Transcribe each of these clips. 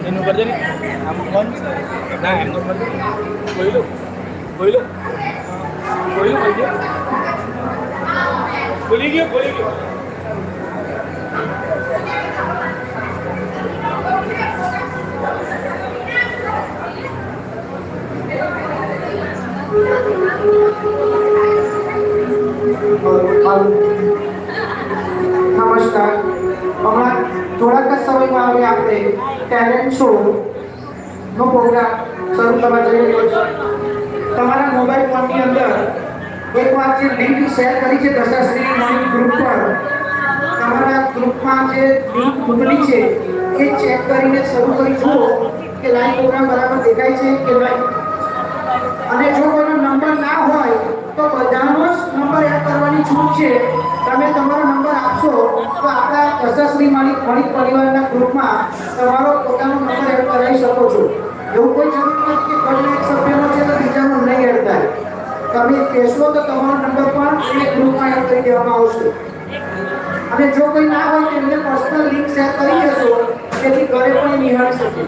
એનું કરજો ને આમ ફોન ના એમનું કરજો બોલ્યું બોલ્યું બોલ્યું બોલી ગયો બોલી ગયો. નમસ્કાર. હમણાં થોડાક જ સમયમાં હવે આપણે ટેલેન્ટ શો નો પ્રોગ્રામ શરૂ કરવા જઈ રહ્યો છે. તમારા મોબાઈલ ફોનની અંદર એકવાર જે લિંક શેર કરી છે દશાશ્રી મોર્નિંગ ગ્રુપ પર, તમારા ગ્રુપમાં જે લિંક મોકલી છે એ ચેક કરીને શરૂ કરી જુઓ કે લાઈવ પ્રોગ્રામ બરાબર દેખાય છે કે નહીં. અને જો કોઈનો નંબર ના હોય તો બધાનો જ નંબર એડ કરવાની છૂટ છે. તમે તમારો નંબર આપશો તો આપણા દશાશ્રી માલિક પરિવારના ગ્રુપમાં તમારો પોતાનો નંબર એડ કરાવી શકો છો. એવું કોઈ જરૂર નથી કે કોઈ એક સભ્યનો છે તો બીજાનો નહીં એડ થાય. તમે કહેશો તો તમારો નંબર પણ એ ગ્રુપમાં એડ કરી દેવામાં આવશે. અને જો કોઈ ના હોય તો એમને પર્સનલ લિંક શેર કરી દેશો જેથી ઘરે પણ નિહાળી શકે.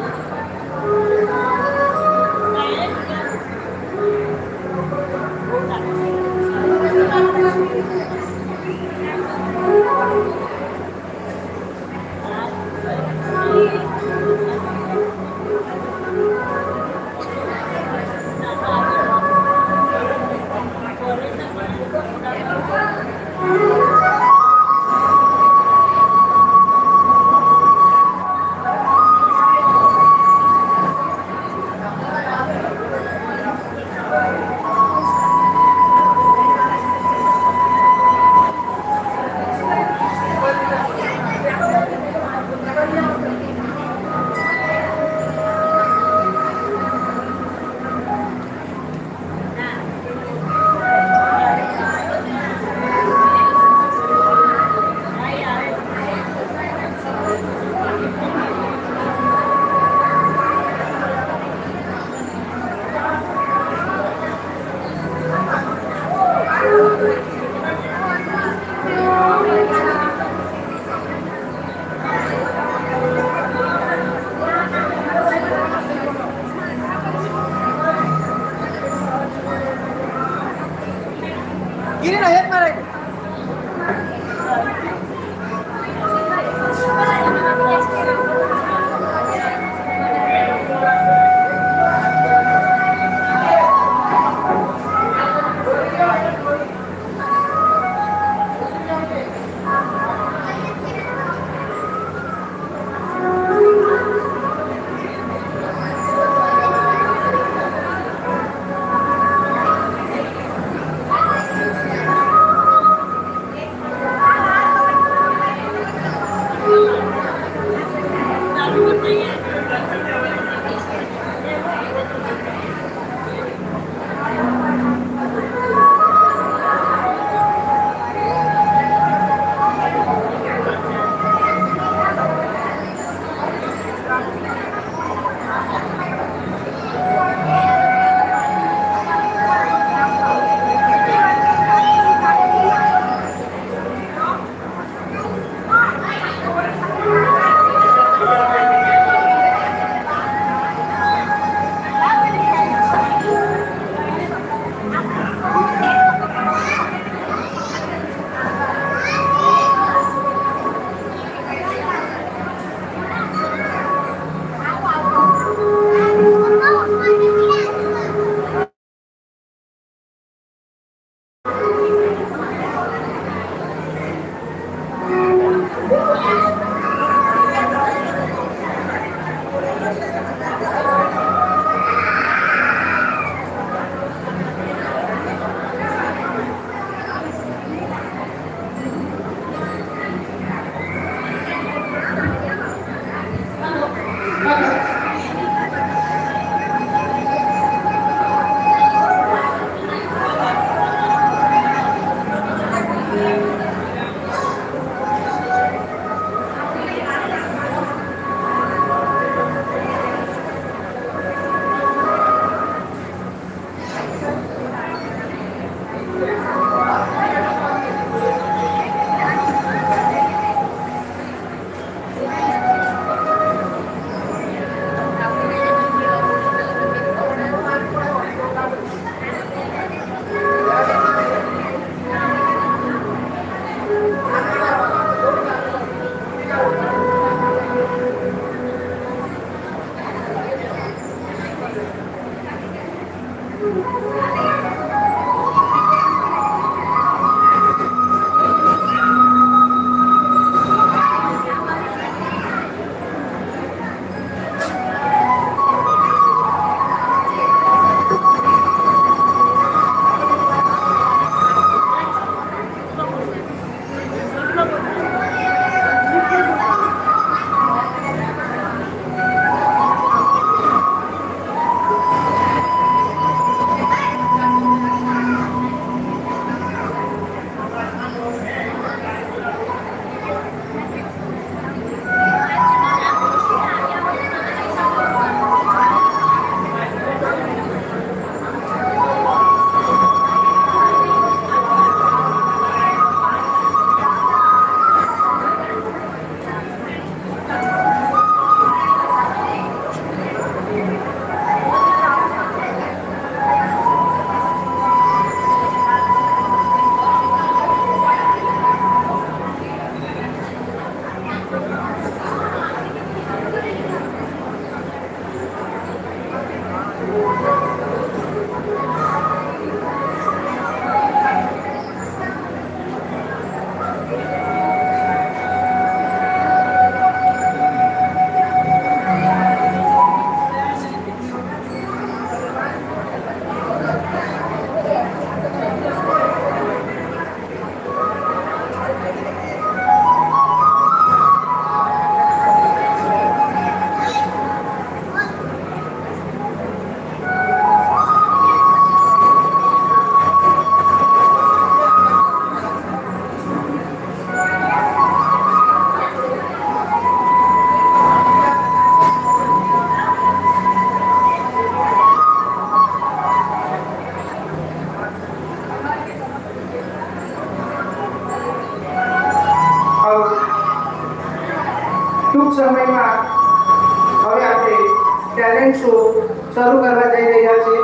શરૂ કરવા જઈ રહ્યા છે.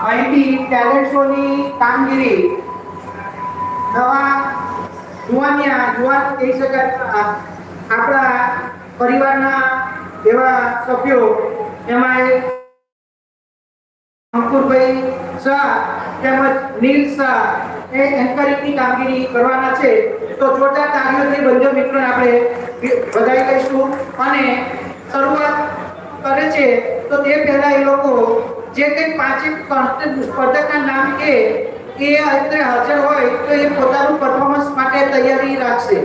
અહીંથી ટેલેન્ટ શોની કામગીરી નવા જુવાન કહી શકાય આપણા પરિવારના એવા સભ્યો એમાં અંકુરભાઈ શાહ તેમજ નીલ શાહ એ એન્કરિંગની કામગીરી કરવાના છે. તો જોરદાર તાળીઓથી બંને મિત્રોને આપણે વધાઈ લઈશું. અને શરૂઆત કરે છે તો તે પહેલા એ લોકો જે કંઈ પાંચેક સ્પર્ધકના નામ કે એ અત્યારે હાજર હોય તો એ પોતાનું પરફોર્મન્સ માટે તૈયારી રાખશે.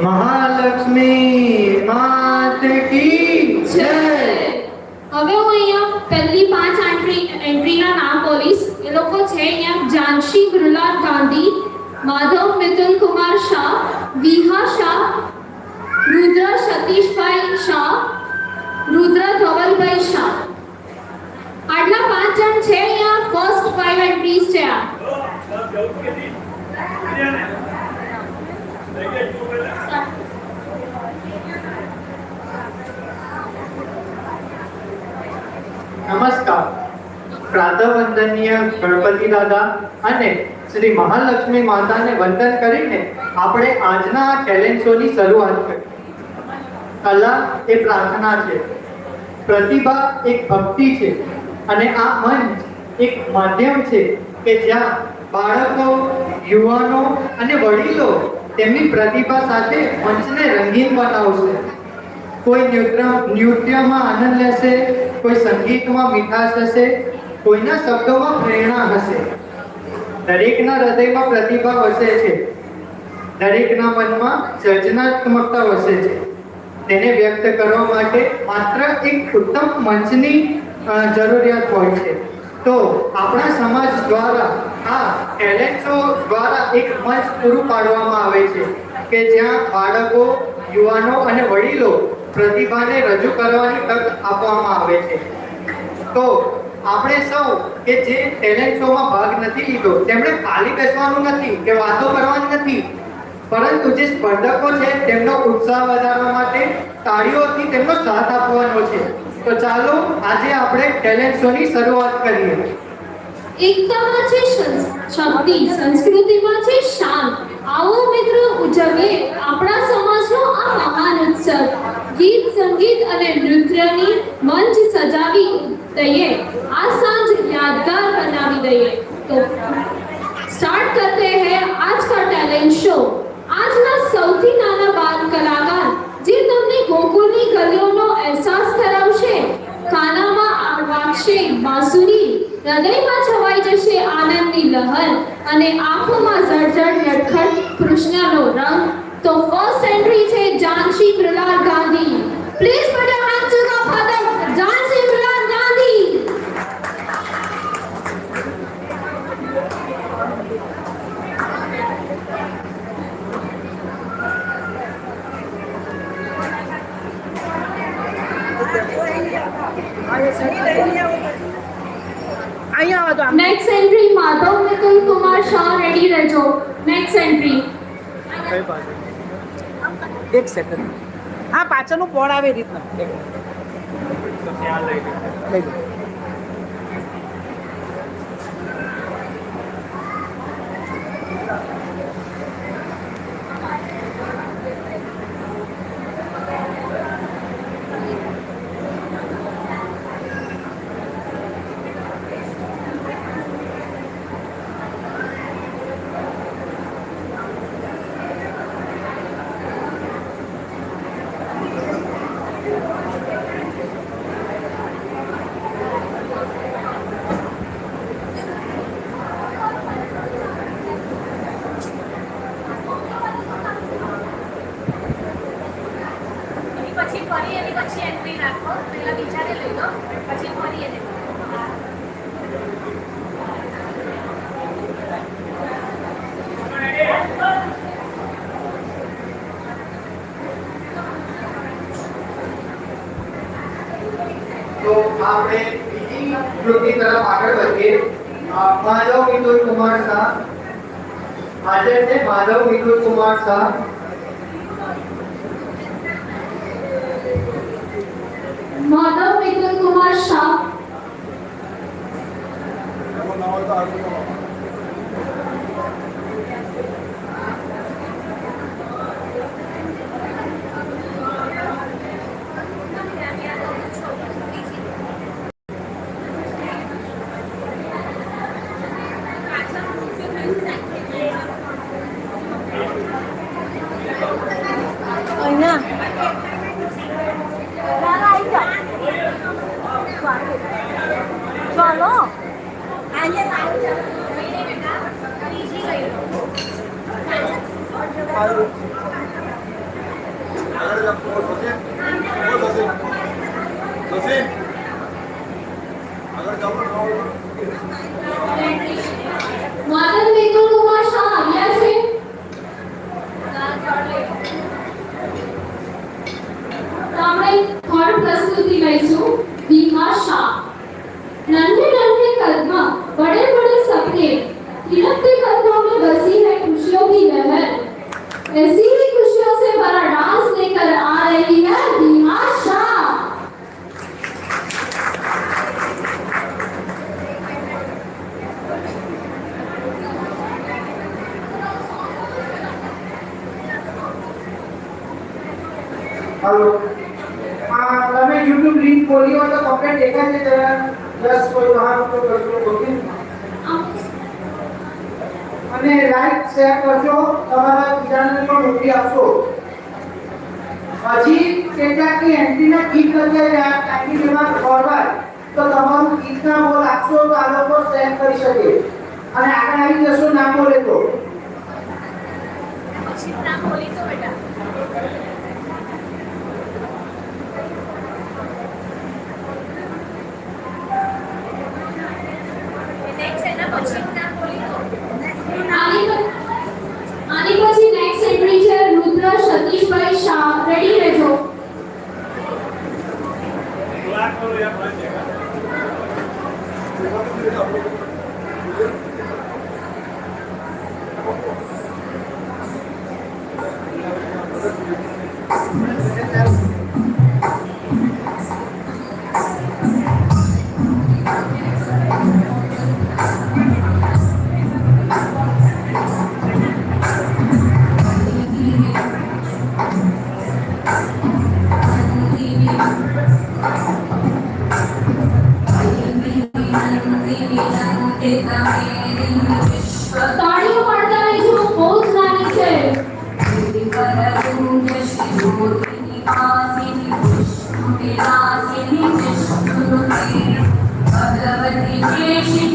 મહાલક્ષ્મી માત કી જય. હવે હું અહીંયા પહેલી 5 એન્ટ્રીના નામ બોલીશ. એ લોકો છે અહીંયા જાનશી ગૃહલાલ ગાંધી, માધવ મિતુલ કુમાર શાહ, વિહા શાહ, રુદ્ર સતીશભાઈ શાહ, રુદ્ર ધવલભાઈ શાહ. આટલા 5 જણ છે અહીંયા. ફર્સ્ટ 5 એન્ટ્રીઝ છે આ. નમસ્કાર. પ્રાતઃવંદનીય ગણપતિ દાદા અને શ્રી મહાલક્ષ્મી માતાને વંદન કરીને આપણે આજના ટેલેન્ટ શોની શરૂઆત કરી. કલા એ પ્રાર્થના છે, પ્રતિભા એક ભક્તિ છે અને આ મંચ એક માધ્યમ છે કે જ્યાં બાળકો, યુવાનો અને વડીલો તેમની પ્રતિભા સાથે મંચને રંગીન બનાવશે. કોઈ નૃત્યમાં આનંદ લેશે, કોઈ સંગીતમાં મીઠાશ હશે, કોઈના શબ્દોમાં પ્રેરણા હશે. દરેકના હૃદયમાં પ્રતિભા વસે છે, દરેકના મનમાં સર્જનાત્મકતા વસે છે. તેને વ્યક્ત કરવા માટે માત્ર એક ઉત્તમ મંચની જરૂરિયાત હોય છે. તો આપણા સમાજ દ્વારા આ ટેલેન્ટ શો દ્વારા એક મંચ પૂરું પાડવામાં આવે છે કે જ્યાં બાળકો, યુવાનો અને વડીલો પ્રતિભાને રજૂ કરવાની તક આપવામાં આવે છે. તો આપણે સૌ કે જે ટેલેન્ટ શોમાં ભાગ નથી લીધો તેમણે ખાલી બેસવાનું નથી કે વાતો કરવાની નથી, પરંતુ જે સ્પર્ધકો છે તેમનો ઉત્સાહ વધારવા માટે તાળીઓથી તેમનો સાથ આપવાનો છે. તો ચાલો આજે આપણે ટેલેન્ટ શોની શરૂઆત કરીએ. એકતામાં છે શક્તિ, સંસ્કૃતિમાં છે શાન. આવો મિત્રો ઉજવીએ આપણા સમાજનો આ મહાન ઉત્સવ. ગીત, સંગીત અને નૃત્યની મંચ સજાવી દઈએ, આ સાંજ યાદગાર બનાવી દઈએ. તો स्टार्ट करते हैं आज का टैलेंट शो. આજના સૌથી નાના બાળ કલાકાર જે તમને ગોકુળની ગલીઓનો અહેસાસ કરાવશે. કાનામાં વાગશે બાંસુરી, હૃદયમાં છવાઈ જશે આનંદની લહર અને આંખોમાં ઝળઝળ નટખટ કૃષ્ણનો રંગ. તો ફર્સ્ટ એન્ટ્રી છે Janshi Grihlal Gandhi. Please put your hands to the father Janshi Grihlal Gandhi. અહીંયા આવો તો આમ. Next entry Madhav Mitul Kumar Shah, ready રહેજો. નેક્સ્ટ એન્ટ્રી કઈ બાજુ? એક સેકન્ડ. હા, પાછળનું બોર્ડ આવે એ રીતના. તો ત્યાં લઈ લે. લઈ લો. પછી ફરી એની પછી એન્ટ્રી રાખો, પહેલા બીજાને લઈ લો, પછી ફરી એને. તો આપણે બીજી કૃતિ તરફ આગળ વધીએ. માધવ વિદુર કુમાર શાહ હાજર છે. માધવ વિદુર કુમાર શાહ. માધવ મિતુલ કુમાર શાહ, ચલો અહીંયા બેટા બીજી લઈ લો. માધવ મિતુલ કુમાર શાહ આવ્યા છે. તો આપણે થર્ડ પ્રસ્તુતિ લઈશું. ભીમા શાહ. नन्हे नन्हे कदम बड़े बड़े सपने, थिरकते कदमों में बसी है खुशियों की लहर, ऐसी ही खुशियों से भरा डांस लेकर आ रही है भीमा शाह. हेलो. તમે YouTube લિંક ખોલી હોય તો કમ્પ્લીટ દેખાય છે જરા. પ્લસ કોઈ બહાર તો કરજો. ઓકે. અને લાઈક શેર કરજો. તમારા બીજાને પણ મોકલી આપશો. હજી કેટલાકની એન્ટ્રીના ગીત લગાવ્યા એક્ટિવિટીમાં ફોરવર્ડ તો તમારું ગીતના બોલ આપશો તો આ લોકો શેર કરી શકે અને આગળ આવી જશો ના બોલે તો. પછી ના બોલી તો બેટા નેક્સ્ટ એના પછી ના બોલી તો આની પછી નેક્સ્ટ એન્ટ્રી છે રુદ્ર સતીશભાઈ શાહ, રેડી રહેજો. ब्लैक करो या ब्लैक देगा. તાળીઓ પાડતા રહેજો, બહુ જ નાની છે. Hurshini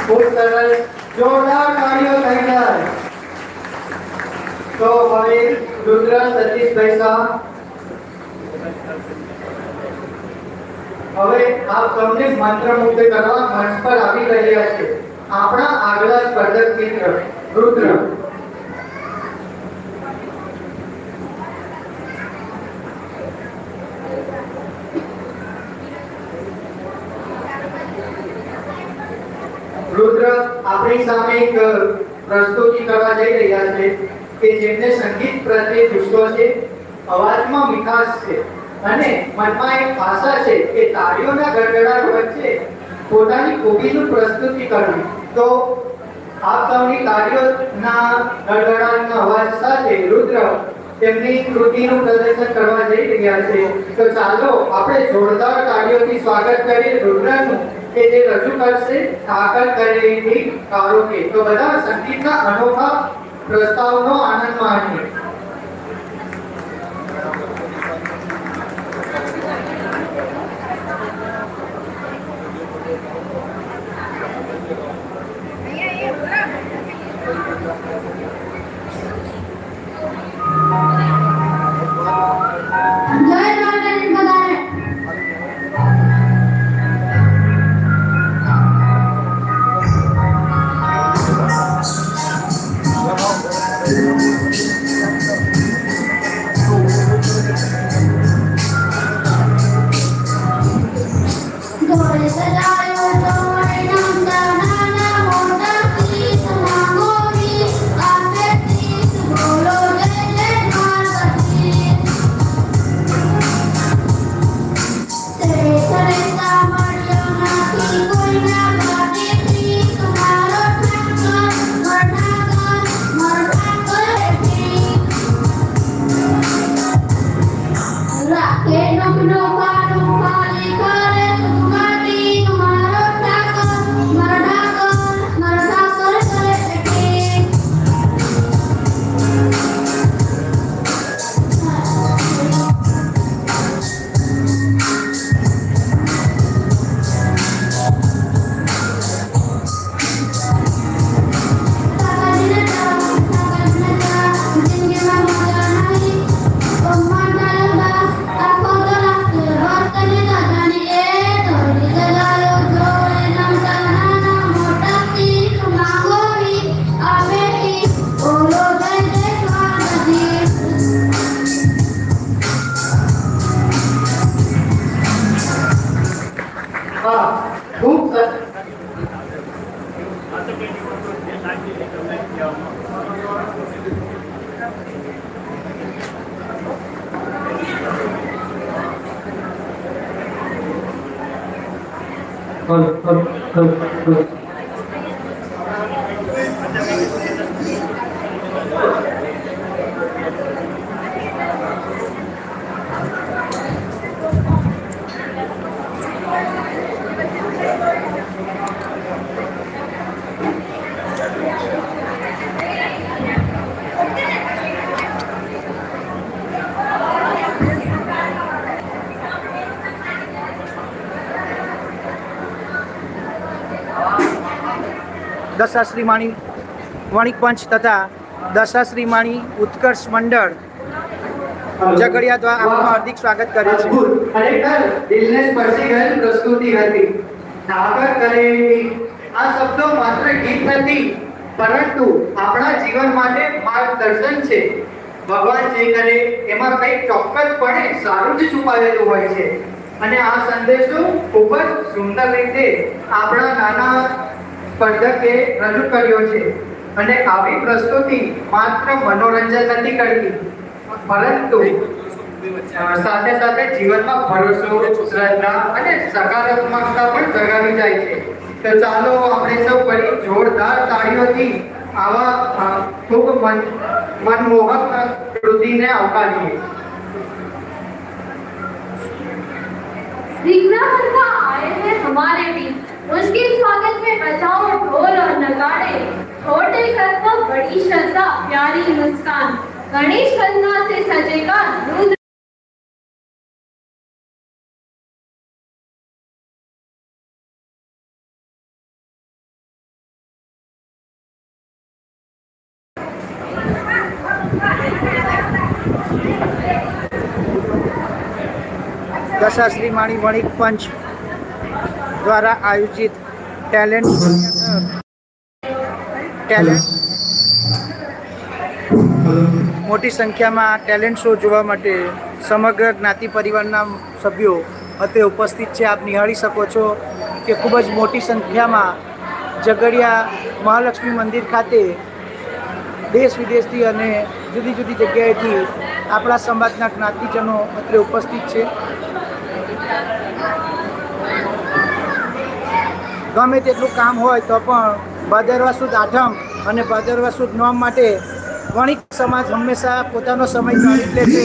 ખૂબ સરસ, જોરદાર તાળીઓ થઈ જાય. તો હવે રુદ્ર સતીશભાઈ શાહ, હવે આપ સૌને મંત્રમુગ્ધ કરવા મંચ પર આવી રહ્યા છે. આપણા આગલા સ્પર્ધક મિત્ર રુદ્ર. રુદ્ર આપણી સામે એક પ્રસ્તુતિ કરવા જઈ રહ્યા છે કે જેમને સંગીત પ્રત્યે જુસ્સો છે, અવાજમાં મીઠાશ છે અને મનમાં એક આશા છે કે તાળીઓના ગડગડાટ વચ્ચે પોતાની ખૂબીનું પ્રસ્તુતિ કરવી. તો આપ સૌની તાળીઓના ગડગડાટના અવાજ સાથે રુદ્ર તેમની કૃતિનું પ્રદર્શન કરવા જઈ રહ્યા છે. તો ચાલો આપણે જોરદાર તાળીઓથી સ્વાગત કરીએ રુદ્રનું, કે જે રજૂ કરશે ઠાકર કરેલી કારોકે. તો બધા સંગીતના અનોખા પ્રસ્તાવનો આનંદ માણીએ. દશાશ્રી માણી વણિક પંચ તથા દશાશ્રી માણી ઉત્કર્ષ મંડળ ઝઘડિયા દ્વારા આપનું હાર્દિક સ્વાગત કરે છે. ખરેખર દિલને સ્પર્શી ગયેલ પ્રસ્તુતિ હતી. નાગર કરે એવી આ શબ્દો માત્ર ગીત નથી, પરંતુ આપણા જીવન માટે માર્ગદર્શન છે. ભગવાન જે કરે એમાં કંઈક ચોક્કસપણે સારું જ છુપાયેલું હોય છે, અને આ સંદેશો ખૂબ જ સુંદર રીતે આપણા નાના સ્પર્ધકે રજૂ કર્યો છે. અને આવી પ્રસ્તુતિ માત્ર મનોરંજન નથી કરતી, પરંતુ સાથે સાથે જીવનમાં ભરોસો, શ્રદ્ધા અને સકારાત્મકતા પણ જગાવી જાય છે. તો ચાલો આપણે સૌ ફરી જોરદાર તાળીઓથી આવા ખૂબ મનમોહક કૃતિને આવકારીએ. दिखना बनता आए हैं हमारे बीच, उसके स्वागत में बजाओ ढोल और नगाड़े, छोटे घर पर बड़ी श्रद्धा प्यारी मुस्कान, गणेश कन्या से सजेगा रुद्र દશાશ્રી માણી વણિક પંચ દ્વારા આયોજિત ટેલેન્ટ મોટી સંખ્યામાં ટેલેન્ટ શો જોવા માટે સમગ્ર જ્ઞાતિ પરિવારના સભ્યો અત્રે ઉપસ્થિત છે. આપ નિહાળી શકો છો કે ખૂબ જ મોટી સંખ્યામાં ઝઘડિયા મહાલક્ષ્મી મંદિર ખાતે દેશ વિદેશથી અને જુદી જુદી જગ્યાએથી આપણા સમાજના જ્ઞાતિજનો અત્રે ઉપસ્થિત છે. ગમે તેટલું કામ હોય તો પણ ભાદરવા સુદ આઠમ અને ભાદરવા સુદ નોમ માટે વણિક સમાજ હંમેશા પોતાનો સમય કાઢી લે છે.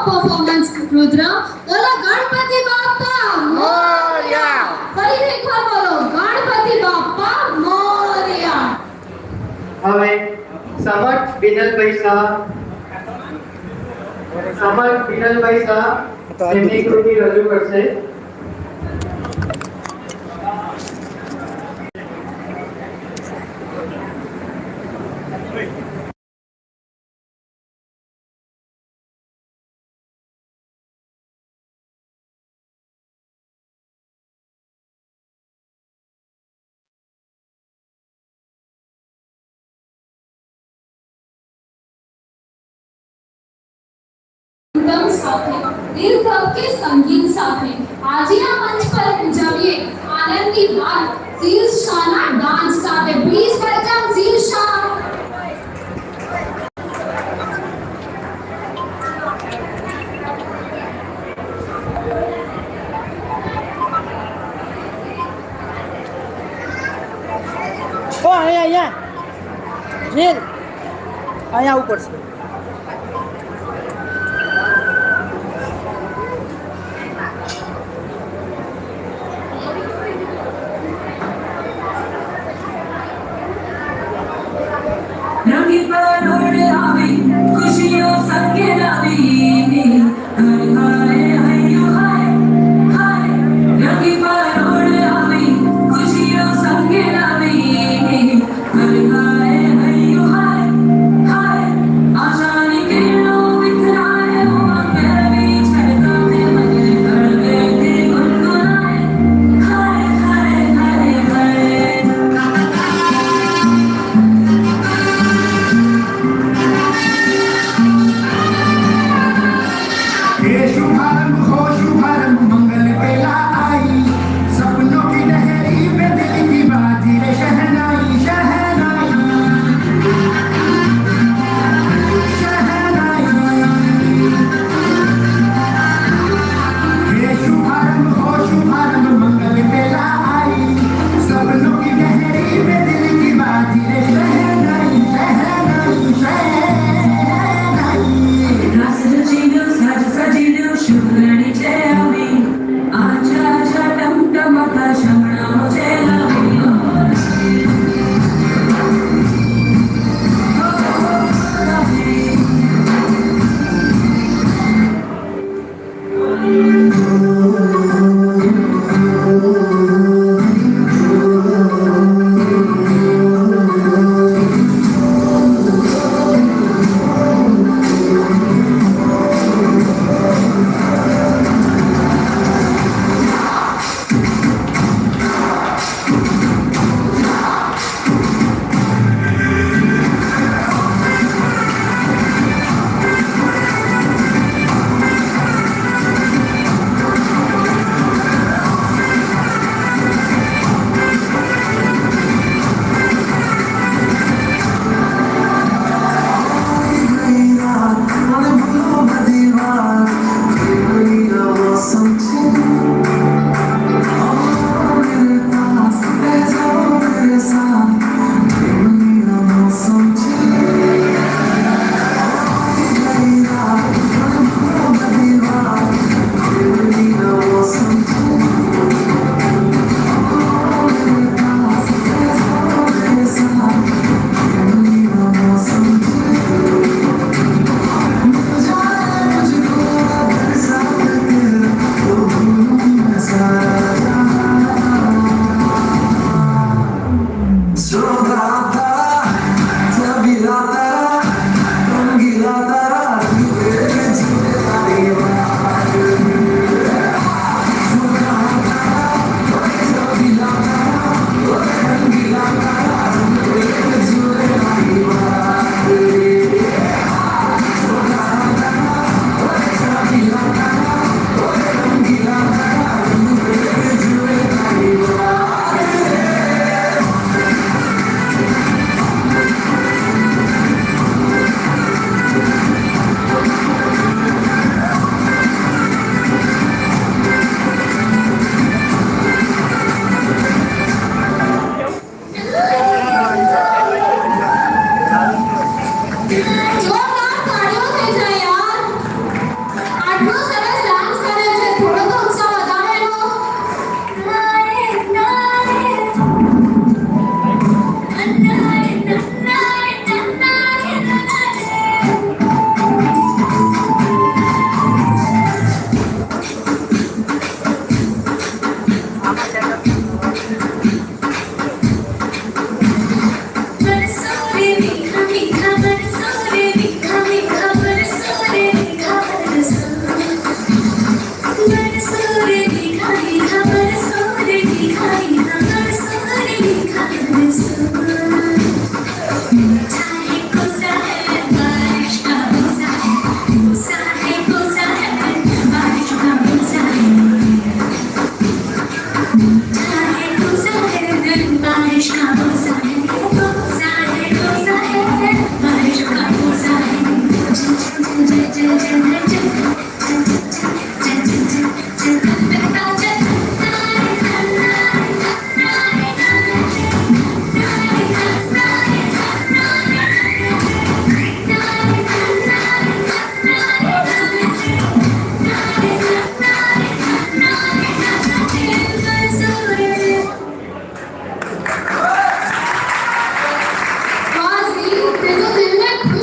પરફોર્મન્સ રુદ્ર બોલો ગણપતિ બાપ્પા મોરયા ફરી એકવાર બોલો ગણપતિ બાપ્પા મોરયા હવે સમર્થ બિનલભાઈ શાહ તેમની કૃતિ રજૂ કરશે. ધૂમ સાથે નિર્ધક કે સંગીત સાથે આજે આ મંચ પર ઉજવીએ આનંદની વાત શીર્ષાના ડાન્સ સાથે પ્લીઝ વેલકમ શીર્ષા અહીંયા જીલ અહીંયા ઉપર છે. रंगी पर उड़ आवी खुशियों संगे लावी हाय हाय हाय हाय रंगी पर उड़ आवी खुशियों संगे लावी हाय हाय हाय हाय आशानी किरणों बिखराए वो अंगेरी छलका में मजे कर देती गुनगुनाए हाय हाय हाय हाय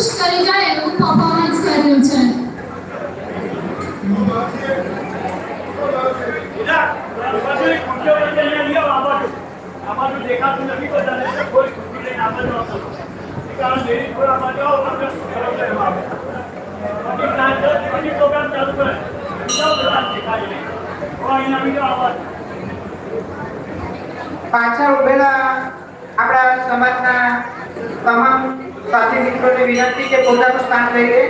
ખુશ કરી જાય એવું પરફોર્મન્સ કર્યું છે. દેખાતું નથી બધાને કોઈ ખુશી લઈને આગળ ન કરો કારણ લેડીઝ પ્રોગ્રામમાં જાઓ આપણે પછી પ્રોગ્રામ ચાલુ કરે બધા દેખાય નહીં અહીંના બીજો આવાજ પાછળ ઉભેલા આપણા સમાજના તમામ સાથી મિત્રોને વિનંતી કે પોતાનું સ્થાન લઈ લે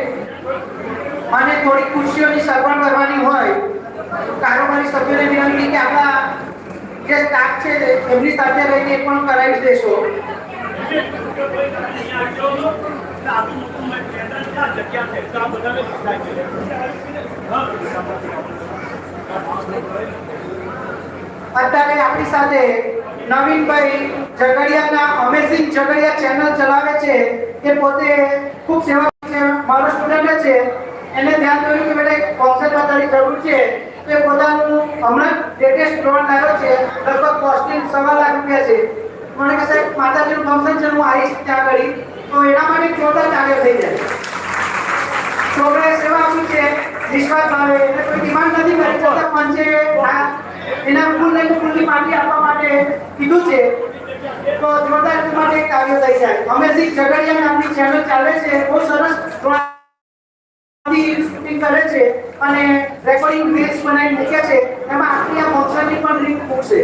અને થોડી ખુશીઓની સગવડ કરવાની હોય કારોબારી સભ્યોને વિનંતી કે આપણા જે સ્ટાફ છે એમની સાથે રહીને પણ કરાવી દેશો. અત્યારે આપણી સાથે નવીનભાઈ ઝઘડિયાના અમેઝિંગ ઝઘડિયા ચેનલ ચલાવે છે એ પોતે ખૂબ સેવા છે, મારો સ્ટુડન્ટ છે. એને ધ્યાન દોર્યું કે બેટા કોન્સેપ્ટમાં તારી જરૂર છે તે પોતાનું હમણાં લેટેસ્ટ ડ્રોન લાવ્યો છે, લગભગ કોસ્ટિંગ 1.25 લાખ રૂપિયા છે. મને કહે સાહેબ માતાજીનું ફંક્શન છે, હું આવીશ ત્યાં આગળ, તો એના માટે જોરદાર કાર્ય થઈ જાય. છોકરાએ સેવા આપી છે, વિશ્વાસ ભાવે એને કોઈ ડિમાન્ડ નથી કરી છતાં પંચે એના ફૂલ લઈને ફૂલની પાર્ટી આપવા માટે કીધું છે, તો જોરદાર માટે કાર્ય થઈ જાય. અમેઝિંગ ઝઘડિયા આપણી ચેનલ ચાલે છે, બહુ સરસ શૂટિંગ કરે છે અને રેકોર્ડિંગ રીલ્સ બનાવી મૂકે છે. એમાં આપણી આ ફંક્શનની પણ લિંક મૂકશે.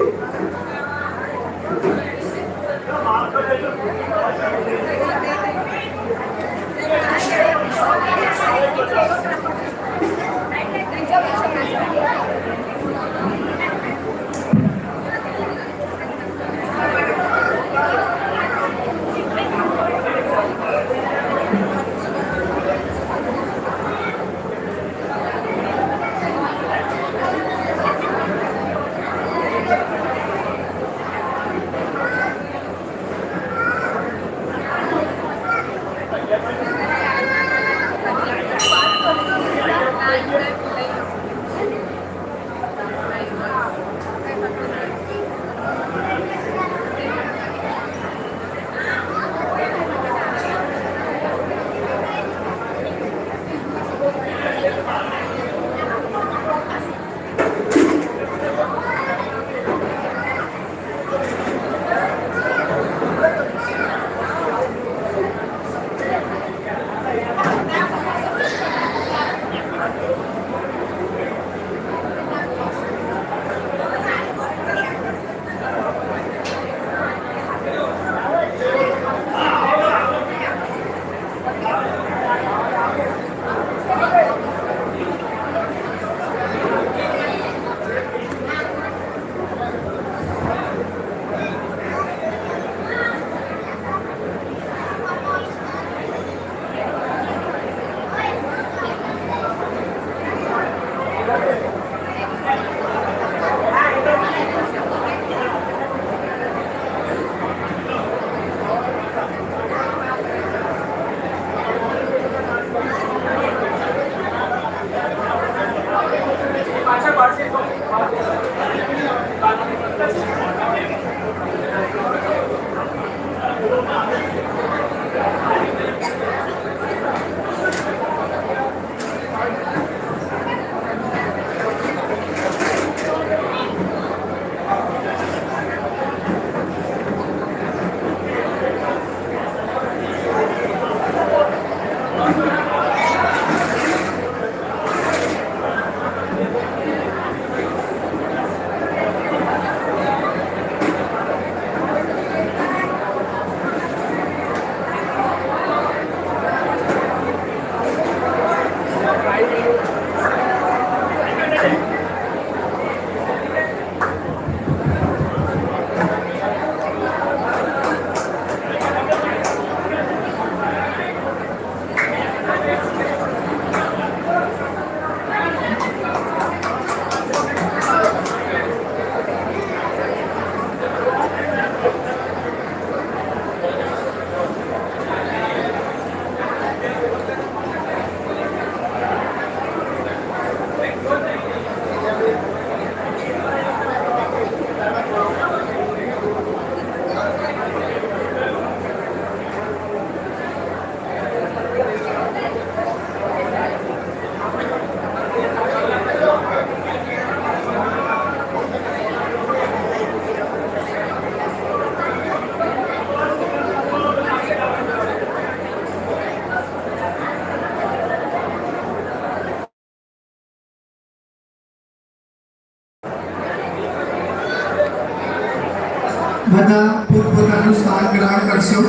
બધા પોતપોતાનું સ્થાન ગ્રહણ કરશો.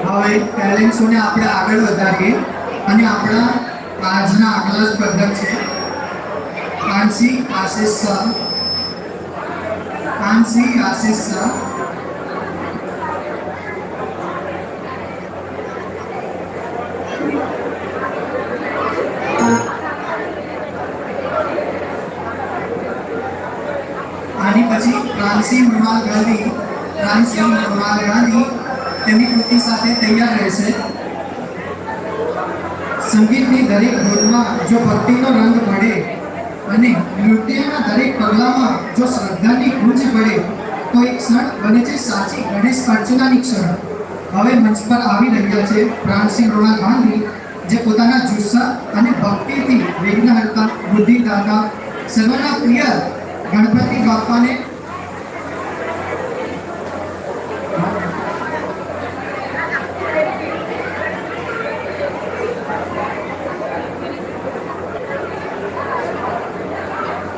હવે ટેલેન્ટ્સોને આપણે આગળ વધારીએ અને આપણા આજના આગલા સ્પર્ધક છે કાંસી આશિષ શાહ. કાંસી આશિષ શાહ. આની પછી પ્રાંસી મૃણાલ ગાંધી. પ્રાંસી મૃણાલ ગાંધી તેમની કૃતિ સાથે તૈયાર રહેશે. સંગીતની દરેક ધૂનમાં જો ભક્તિનો રંગ પડે અને નૃત્યના દરેક પગલામાં જો શ્રદ્ધાની ગૂંજ પડે તો એક ક્ષણ બને છે સાચી ગણેશ અર્ચનાની ક્ષણ. હવે મંચ પર આવી રહ્યા છે પ્રાંસી મૃણાલ ગાંધી, જે પોતાના જુસ્સા અને ભક્તિથી વિઘ્નહર્તા, બુદ્ધિદાતા, સર્વના પ્રિય ગણપતિ બાપાને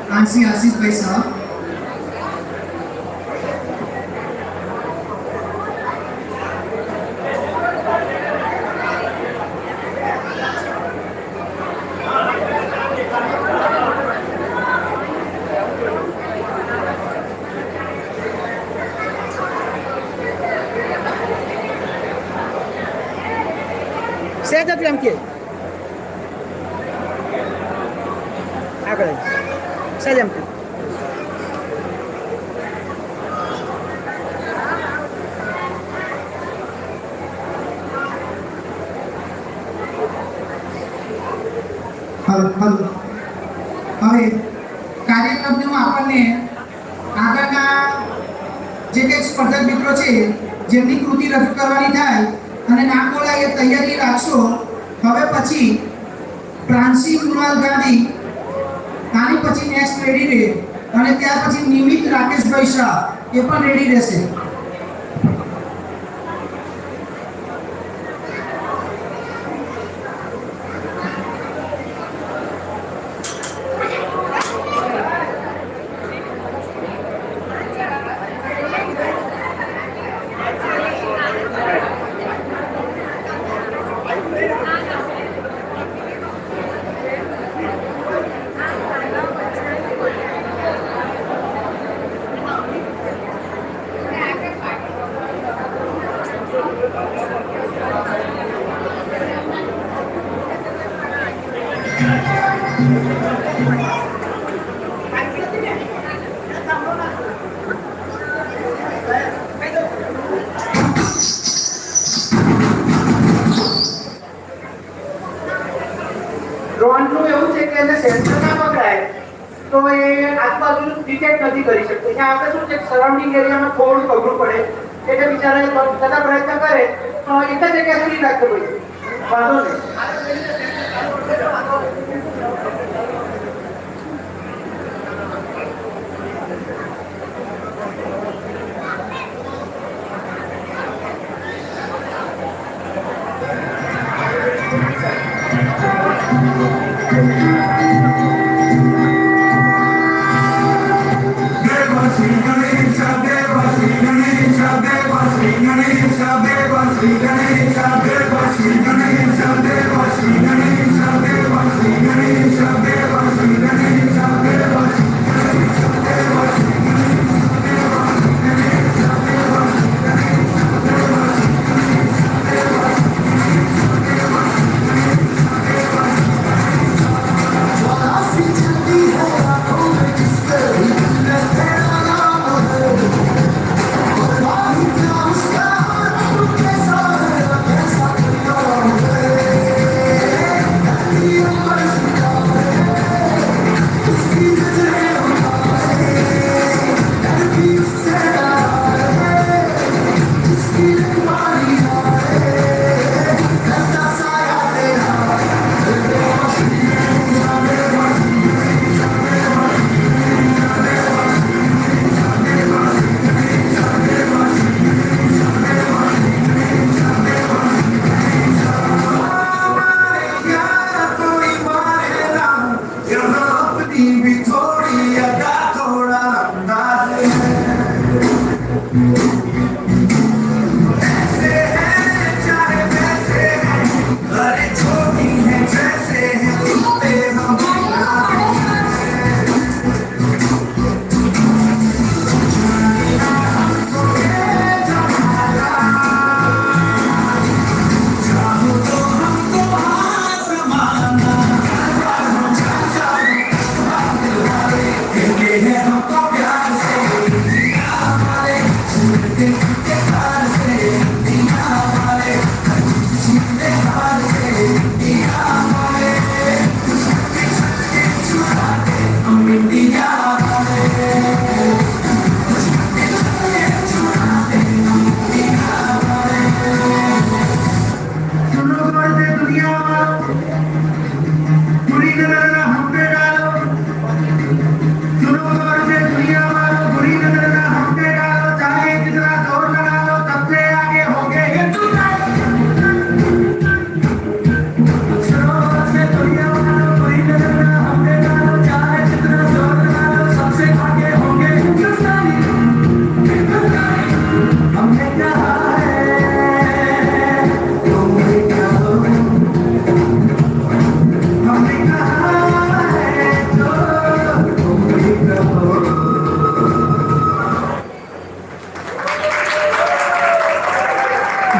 કાંસી આશિષભાઈ શાહ. સહેજ હતું એમ કે આગળ સહેજ એમ કે હવે કાર્યક્રમનું આપણને આગળના જે કંઈક સ્પર્ધક મિત્રો છે જેમની કૃતિ રજૂ કરવાની થાય અને નામ બોલાય એ તૈયારી રાખશો. હવે પછી પ્રાંસી મૃણાલ ગાંધી, આની પછી નેક્સ્ટ રેડી રહે અને ત્યાર પછી નિમિત રાકેશભાઈ શાહ એ પણ રેડી રહેશે. ડ્રોનનું એવું છે કે એને સેન્સર ના પકડાય તો એ આજુબાજુ ડિટેક્ટ નથી કરી શકતો. ત્યાં આપણે શું છે સરાઉન્ડિંગ એરિયામાં થોડું અઘરું પડે એટલે બિચારા બધા પ્રયત્ન કરે તો એક જ જગ્યા સુધી રાખતો હોય વાંધો નહીં. Así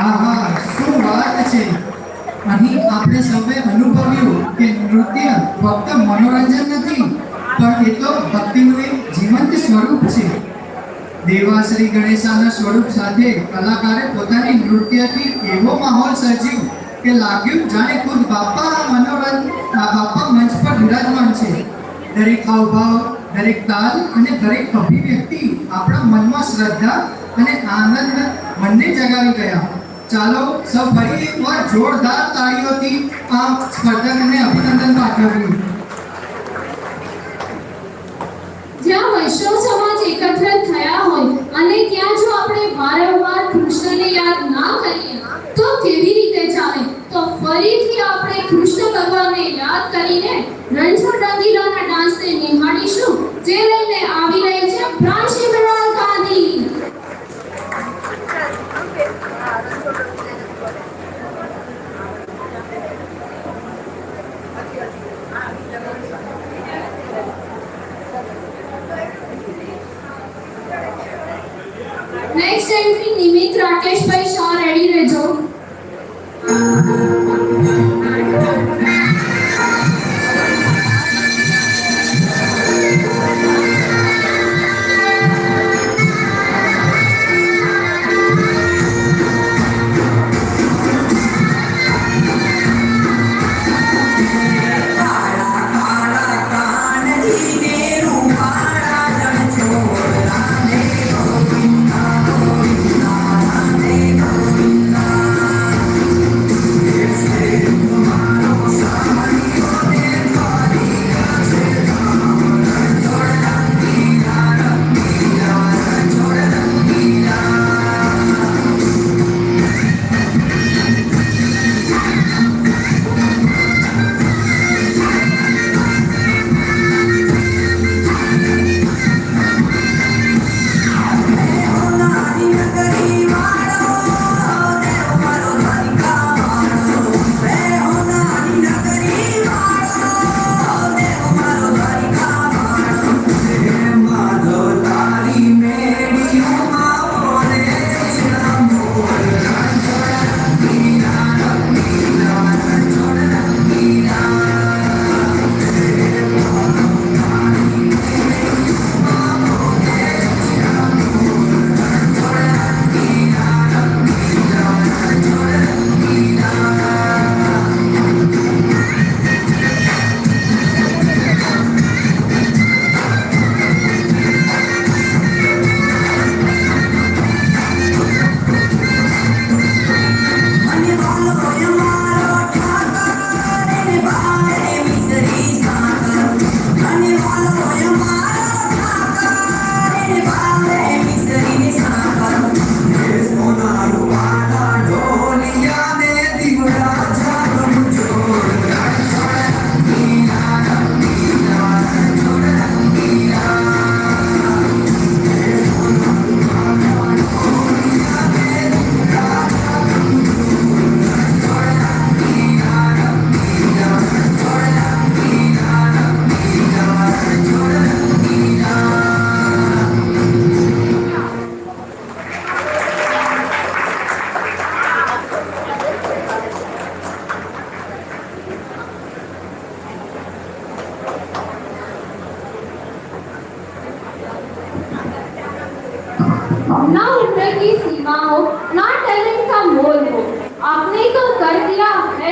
આહા, શું વાત છે. અહીં આપણે સૌએ અનુભવ્યું કે નૃત્ય ફક્ત મનોરંજન નથી, પણ એ તો ભક્તિનું એક જીવંત સ્વરૂપ છે. દેવાશ્રી ગણેશાના સ્વરૂપ સાથે કલાકારે પોતાની નૃત્યથી એવો માહોલ સર્જ્યો કે લાગ્યું જાણે ખુદ બાપા મંચ પર બિરાજમાન છે. દરેક હાવભાવ, દરેક તાલ અને દરેક અભિવ્યક્તિ આપણા મનમાં શ્રદ્ધા અને આનંદ બંને જગાવી ગયા. ચાલો સૌ ફરી એકવાર જોરદાર તાળીઓથી આ સ્પર્ધકને અભિનંદન પાઠવીએ. જ્યાં વૈષ્ણવ સમાજ એકત્રિત થયા હોય અને ત્યાં જો આપણે વારંવાર કૃષ્ણને યાદ ના કરીએ તો કેવી રીતે ચાલે? તો ફરીથી આપણે કૃષ્ણ ભગવાનને યાદ કરીને રણછોડ રંગીલાના ડાન્સને નિહાળીશું, જે લઈને આવી રહી છે પ્રાચી મૃણાલ ગાંધી. નેક્સ્ટ એન્ટ્રી નિમિત રાકેશભાઈ શાહ, રેડી રહેજો. Yes.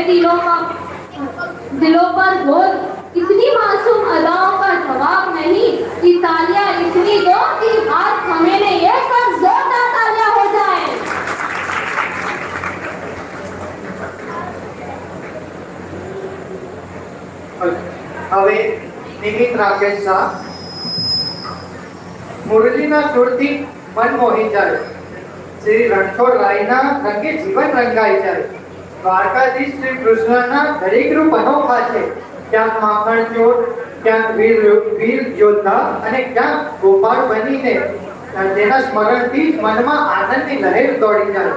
दिलों पर बोल, इतनी मासूम अदाओं का जवाब नहीं कि तालियां इतनी दो कि हाथ थमे ने ये कर जोरदार तालियां हो जाए। હવે નિમિત રાકેશ શાહ મુરલીના સુરથી મન મોહી જાય, શ્રી રણછોડ રાયના રંગે જીવન રંગાઈ જાય, દ્વારકાધીશ શ્રી કૃષ્ણના દરેક રૂપ અનોખા છે, ક્યાંક માખણ ચોર, ક્યાંક વીર યોદ્ધા અને ક્યાંક ગોપાળ બનીને તેના સ્મરણથી જ મનમાં આનંદની લહેર દોડી જાય।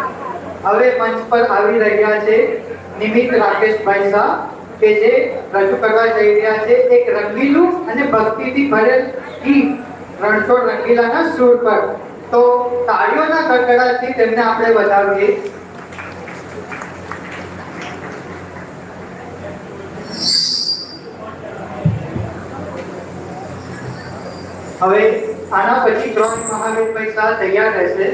હવે મંચ પર આવી રહ્યા છે નિમિત રાકેશભાઈ શાહ કે જે રજૂ કરવા જઈ રહ્યા છે એક રંગીલું અને ભક્તિથી ભરેલ ગીત રણછોડ રંગીલાના સૂર પર। તો તાળીઓના ગડગડાટથી તેમને આપણે વધાવીએ। હવે આના પછી 3 મહાવીરભાઈ શાહ તૈયાર રહેશે।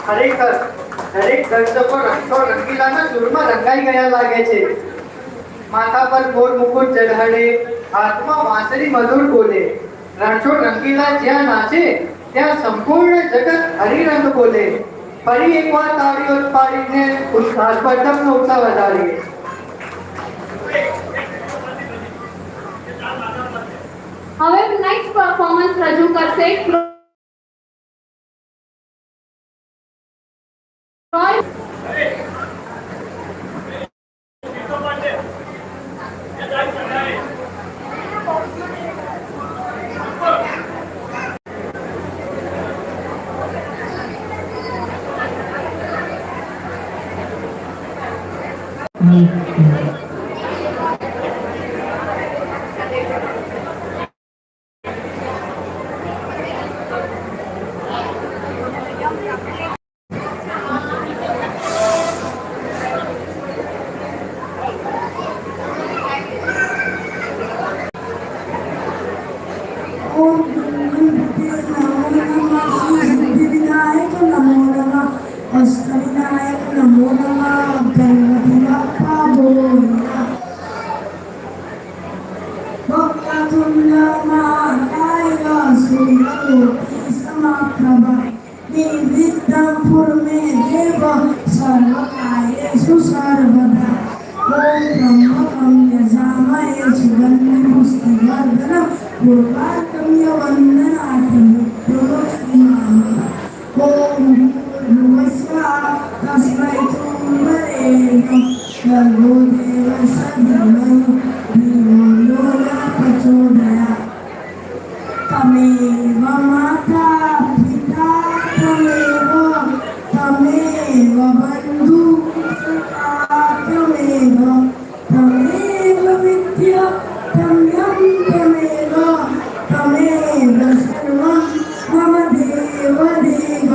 ખરેખર દરેક દર્શકો રણછોડ રંગીલાના સૂરમાં રંગાઈ ગયા લાગે છે। માથા પર મોર મુકુટ ચઢાડે, હાથમાં વાંસળી મધુર બોલે, રણછોડ રંગીલા જ્યાં નાચે ત્યાં સંપૂર્ણ જગત હરિરંગ બોલે। ફરી એકવાર તાળીઓ પાડીને સ્પર્ધકનો ઉત્સાહ વધારીએ। હવે નેક્સ્ટ પરફોર્મન્સ રજૂ કરશે Namo Namah Gangadi Bappa Boy प्रचोदयात् ॐ ब्रह्मकं यजामहे सुगन्धिं पुष्टिवर्धनं पूर्वार्कं यवन्दनार्थं मृत्युमुक्षीमामः ॐ भूर्भुवस्सुवः तस्मै वरेण्यं भर्गो देवस्य धीमहि धियो यो न प्रचोदयात् तमेव माता पिता तमेव बन्धु सखा तमेव विद्या तमेव सर्वं मम देव देव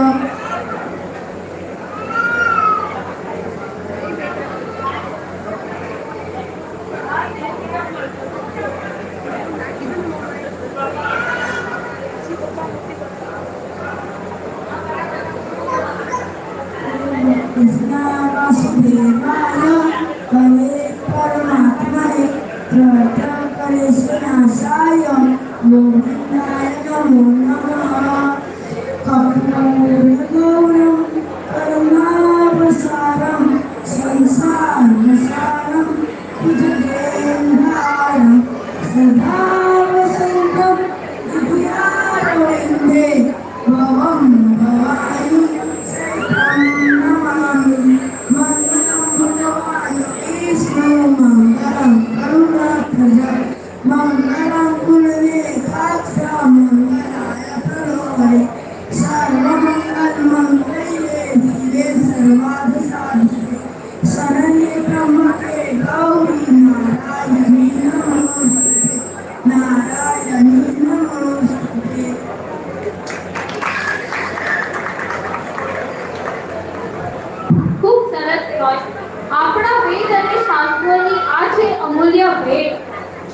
कृष्णा वासुदेवाय हरे परमात्मने प्रथकलेशनाशाय गोविन्दाय नमो नमः कर्पूरगौरं करुणावसारं संसारसारं भुजगेन्द्राणं सदा वसन्तं हृदयारविन्दे भवं भवानि सहितं नमामि मङ्गलं भगवान् विष्णु मङ्गलं करुणाध्वज मङ्गलं कुलदेकाक्ष मङ्गलाय प्रलोभने सर्वमङ्गलमङ्गले शिवे सर्वार्थसाधिके शरण्ये त्र्यम्बके गौरी नारायणी नमोस्तुते नारायणी नमोस्तुते ખૂબ સરસ હોય. આપણા વેદ અને શાસ્ત્રોની આ છે અમૂલ્ય ભેટ.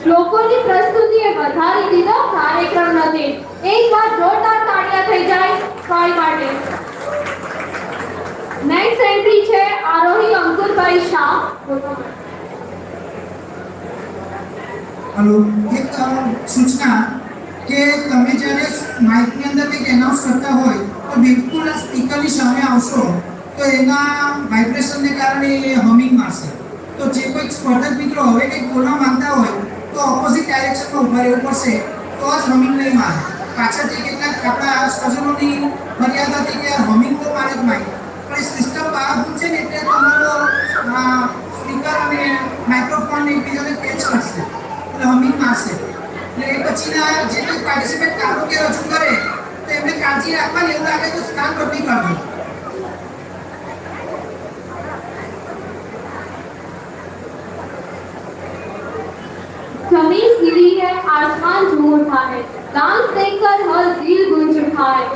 શ્લોકોની પ્રસ્તુતિએ વધારી દીધો કાર્યક્રમ નથી. એકવાર જોરદાર તાળીઓ થઈ જાય ભાઈ માટે. નેક્સ્ટ એન્ટ્રી છે આરોહી અંકુરભાઈ શાહ. હલો એક સૂચના કે તમે જ્યારે માઇકની અંદર કંઈક એનાઉન્સ કરતા હોય તો બિલકુલ આ સ્પીકરની સામે આવશો તો એના વાઇબ્રેશનને કારણે હમિંગ મારશે. તો જે કોઈ સ્પર્ધક મિત્રો હવે કંઈક બોલવા માંગતા હોય તો ઓપોઝિટ ડાયરેક્શનમાં ઊભા રહેવું પડશે તો જ હમિંગ નહીં મારે. પાછળથી કેટલાક આપણા સ્વજનોની મર્યાદા હતી કે હમિંગ તો મારે જ માય પણ એ સિસ્ટમ પાવરફુલ છે ને એટલે તમારો સ્પીકર અને માઇક્રોફોન એકબીજાને કેચ કરશે એટલે હમિંગ મારશે. એટલે એ પછીના જે કોઈ પાર્ટિસિપેટ કારો કે રજૂ કરે તો એમને કાળજી રાખવાની, એવું લાગે તો સ્થાન બદલી કરજો. जमीन गिरी है आसमान झूम उठा है, डांस देखकर हर दिल गूंज उठा है.